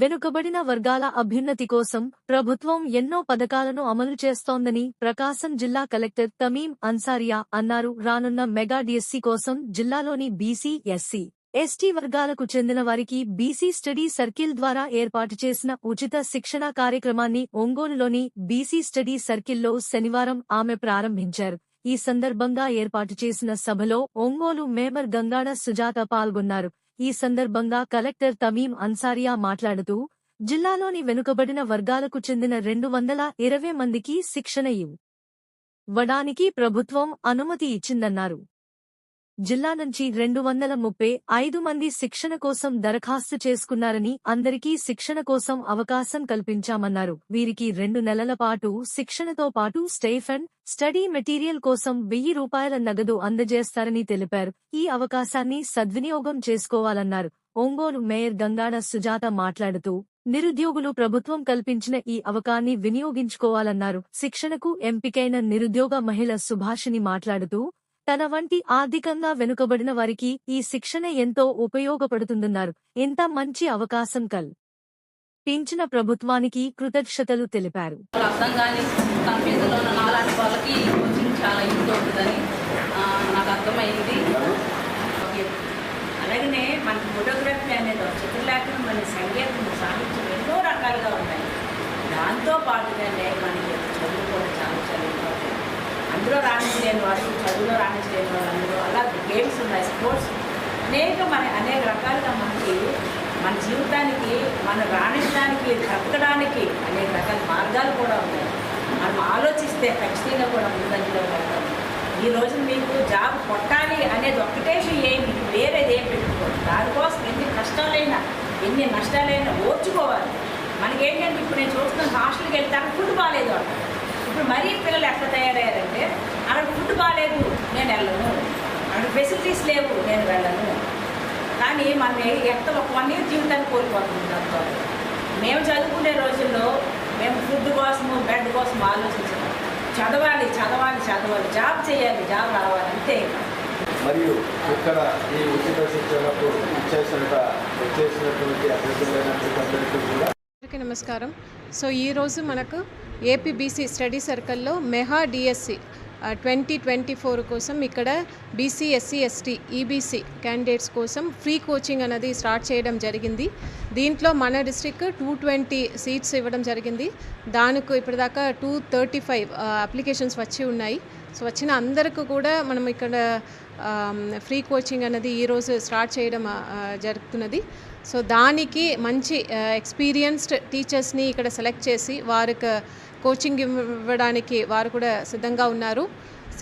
వెనుకబడిన వర్గాల అభ్యున్నతి కోసం ప్రభుత్వం ఎన్నో పథకాలను అమలు చేస్తోందని ప్రకాశం జిల్లా కలెక్టర్ తమీం అన్సారియా అన్నారు. రానున్న మెగా డిఎస్సి కోసం జిల్లాలోని బీసీ, ఎస్సీ, ఎస్టీ వర్గాలకు చెందిన వారికి బీసీ స్టడీ సర్కిల్ ద్వారా ఏర్పాటు చేసిన ఉచిత శిక్షణా కార్యక్రమాన్ని ఒంగోలులోని బీసీ స్టడీ సర్కిల్లో శనివారం ఆమె ప్రారంభించారు. ఈ సందర్భంగా ఏర్పాటు చేసిన సభలో ఒంగోలు మేయర్ గంగాడ సుజాత పాల్గొన్నారు. ఈ సందర్భంగా కలెక్టర్ తమీం అన్సారియా మాట్లాడుతూ, జిల్లాలోని వెనుకబడిన వర్గాలకు చెందిన 220 మందికి శిక్షణ ఇవ్వడానికి ప్రభుత్వం అనుమతి ఇచ్చిందన్నారు. జిల్లా నుంచి 235 మంది శిక్షణ కోసం దరఖాస్తు చేసుకున్నారని, అందరికీ శిక్షణ కోసం అవకాశం కల్పించామన్నారు. వీరికి 2 నెలల పాటు శిక్షణతో పాటు స్టైఫండ్, స్టడీ మెటీరియల్ కోసం ₹1000 నగదు అందజేస్తారని తెలిపారు. ఈ అవకాశాన్ని సద్వినియోగం చేసుకోవాలన్నారు. ఒంగోలు మేయర్ గంగాడ సుజాత మాట్లాడుతూ, నిరుద్యోగులు ప్రభుత్వం కల్పించిన ఈ అవకాశాన్ని వినియోగించుకోవాలన్నారు. శిక్షణకు ఎంపికైన నిరుద్యోగ మహిళ సుభాషిణి మాట్లాడుతూ, తన వంటి ఆర్థికంగా వెనుకబడిన వారికి ఈ శిక్షణ ఎంతో ఉపయోగపడుతుందన్నారు. ఇంత మంచి అవకాశం కల్పించిన ప్రభుత్వానికి కృతజ్ఞతలు తెలిపారు. అలాగనే మన ఫోటోగ్రఫీ అనేది చిత్రలేఖనం, మన సంగీతం, సాహిత్యం ఎన్నో రకాలుగా ఉన్నాయి. దాంతో పాటుగానే మనకి చదువు కూడా చాలా చదువుకోవాలి. అందులో రాణించలేని వారు, చదువులో రాణించలేని వాళ్ళు అందరూ, అలా గేమ్స్ ఉన్నాయి, స్పోర్ట్స్ అనేక రకాలుగా మనకి మన జీవితానికి మనం రాణించడానికి, బ్రతకడానికి అనేక రకాల మార్గాలు కూడా ఉన్నాయి. మనం ఆలోచిస్తే ఖచ్చితంగా కూడా ముందంజలో పడతాం. ఈ రోజున మీకు జాబ్ కొట్టాలి అనేది ఒక్కటే మీకు వేరేది ఏం పెట్టుకోవాలి. దానికోసం ఎన్ని నష్టాలైనా ఓర్చుకోవాలి. మనకేంటంటే ఇప్పుడు నేను చూస్తున్నాను, హాస్టల్కి వెళ్తాను, ఫుడ్ బాగాలేదు అంట. ఇప్పుడు మరీ పిల్లలు ఎట్లా తయారయ్యారంటే, అక్కడ ఫుడ్ బాగాలేదు నేను వెళ్ళను, అక్కడ ఫెసిలిటీస్ లేవు నేను వెళ్ళను. కానీ మన ఒక 1 ఇయర్ జీవితాన్ని కోల్పోతుంది దాంతో. మేము చదువుకునే రోజుల్లో మేము ఫుడ్ కోసము, బెడ్ కోసం ఆలోచించాము. చదవాలి, జాబ్ చేయాలి, జాబ్ రావాలి, అంతే. మరియు ఇక్కడ ఈ ఉచిత శిక్షణకు వచ్చేసినటువంటి అభ్యర్థులైనటువంటి కూడా నమస్కారం. సో ఈరోజు మనకు ఏపీబీసీ స్టడీ సర్కిల్లో మెగా డిఎస్సి 2024 కోసం ఇక్కడ BC, SC, ST, EBC candidates కోసం ఫ్రీ కోచింగ్ అనేది స్టార్ట్ చేయడం జరిగింది. దీంట్లో మన డిస్ట్రిక్ట్ 220 సీట్స్ ఇవ్వడం జరిగింది. దానికి ఇప్పటిదాకా 235 అప్లికేషన్స్ వచ్చి ఉన్నాయి. సో వచ్చిన అందరికీ కూడా మనం ఇక్కడ ఫ్రీ కోచింగ్ అనేది ఈరోజు స్టార్ట్ చేయడం జరుగుతున్నది. సో దానికి మంచి ఎక్స్పీరియన్స్డ్ టీచర్స్ని ఇక్కడ సెలెక్ట్ చేసి వారికి కోచింగ్ ఇవ్వడానికి వారు కూడా సిద్ధంగా ఉన్నారు.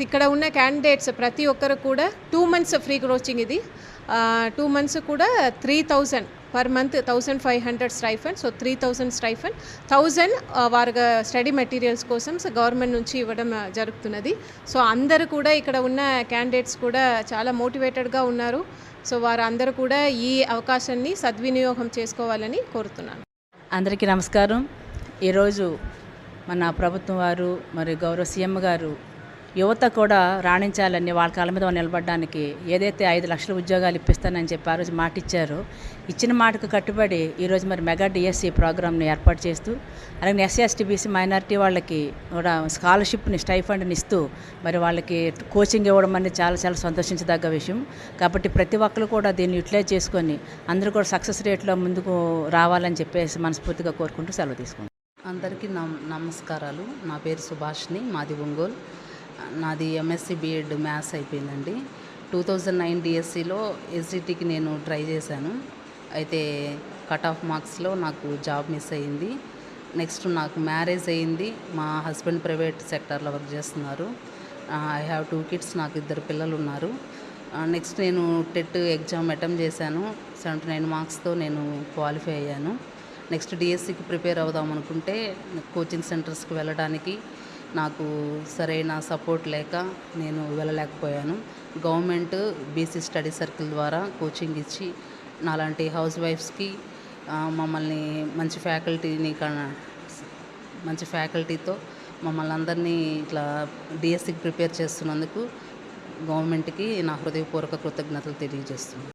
ఇక్కడ ఉన్న క్యాండిడేట్స్ ప్రతి ఒక్కరు కూడా 2 months ఫ్రీ కోచింగ్. ఇది 2 months కూడా 3000 per month, 1500 stipend. So 3000 stipend, 1000 వారి స్టడీ మెటీరియల్స్ కోసం గవర్నమెంట్ నుంచి ఇవ్వడం జరుగుతున్నది. సో అందరూ కూడా ఇక్కడ ఉన్న క్యాండిడేట్స్ కూడా చాలా మోటివేటెడ్గా ఉన్నారు. సో వారు అందరూ కూడా ఈ అవకాశాన్ని సద్వినియోగం చేసుకోవాలని కోరుతున్నాను. అందరికీ నమస్కారం. ఈరోజు మన ప్రభుత్వం వారు మరియు గౌరవ సీఎం గారు యువత కూడా రాణించాలని, వాళ్ళ కాళ్ళ మీద నిలబడడానికి ఏదైతే 5 లక్షల ఉద్యోగాలు ఇప్పిస్తానని చెప్పి ఆ రోజు మాట ఇచ్చారో, ఇచ్చిన మాటకు కట్టుబడి ఈరోజు మరి మెగా డిఎస్సి ప్రోగ్రామ్ని ఏర్పాటు చేస్తూ, అలాగే ఎస్సీ, ఎస్టీ, బీసీ మైనారిటీ వాళ్ళకి కూడా స్కాలర్షిప్ని, స్టైఫండ్ని ఇస్తూ మరి వాళ్ళకి కోచింగ్ ఇవ్వడం అనేది చాలా చాలా సంతోషించదగ్గ విషయం. కాబట్టి ప్రతి ఒక్కరు కూడా దీన్ని యూటిలైజ్ చేసుకొని అందరూ కూడా సక్సెస్ రేట్లో ముందుకు రావాలని చెప్పేసి మనస్ఫూర్తిగా కోరుకుంటూ సెలవు తీసుకుంటాం. అందరికీ నమస్కారాలు. నా పేరు సుభాష్ని, మాది ఒంగోలు. నాది ఎంఎస్సి బిఎడ్ మ్యాథ్స్ అయిపోయిందండి. 2009 డిఎస్సిలో ఎస్జిటికి నేను ట్రై చేశాను. అయితే కట్ ఆఫ్ మార్క్స్లో నాకు జాబ్ మిస్ అయ్యింది. నెక్స్ట్ నాకు మ్యారేజ్ అయ్యింది. మా హస్బెండ్ ప్రైవేట్ సెక్టార్లో వర్క్ చేస్తున్నారు. I have 2 kids. నాకు 2 పిల్లలు ఉన్నారు. నెక్స్ట్ నేను టెట్ ఎగ్జామ్ అటెంప్ట్ చేశాను. 79 మార్క్స్తో నేను క్వాలిఫై అయ్యాను. నెక్స్ట్ డిఎస్సికి ప్రిపేర్ అవుదాం అనుకుంటే కోచింగ్ సెంటర్స్కి వెళ్ళడానికి నాకు సరైన సపోర్ట్ లేక నేను వెళ్ళలేకపోయాను. గవర్నమెంట్ బీసీ స్టడీ సర్కిల్ ద్వారా కోచింగ్ ఇచ్చి నాలాంటి హౌస్ వైఫ్స్కి మమ్మల్ని మంచి ఫ్యాకల్టీతో మమ్మల్ని అందరినీ ఇట్లా డిఎస్సికి ప్రిపేర్ చేస్తున్నందుకు గవర్నమెంట్కి నా హృదయపూర్వక కృతజ్ఞతలు తెలియజేస్తున్నాను.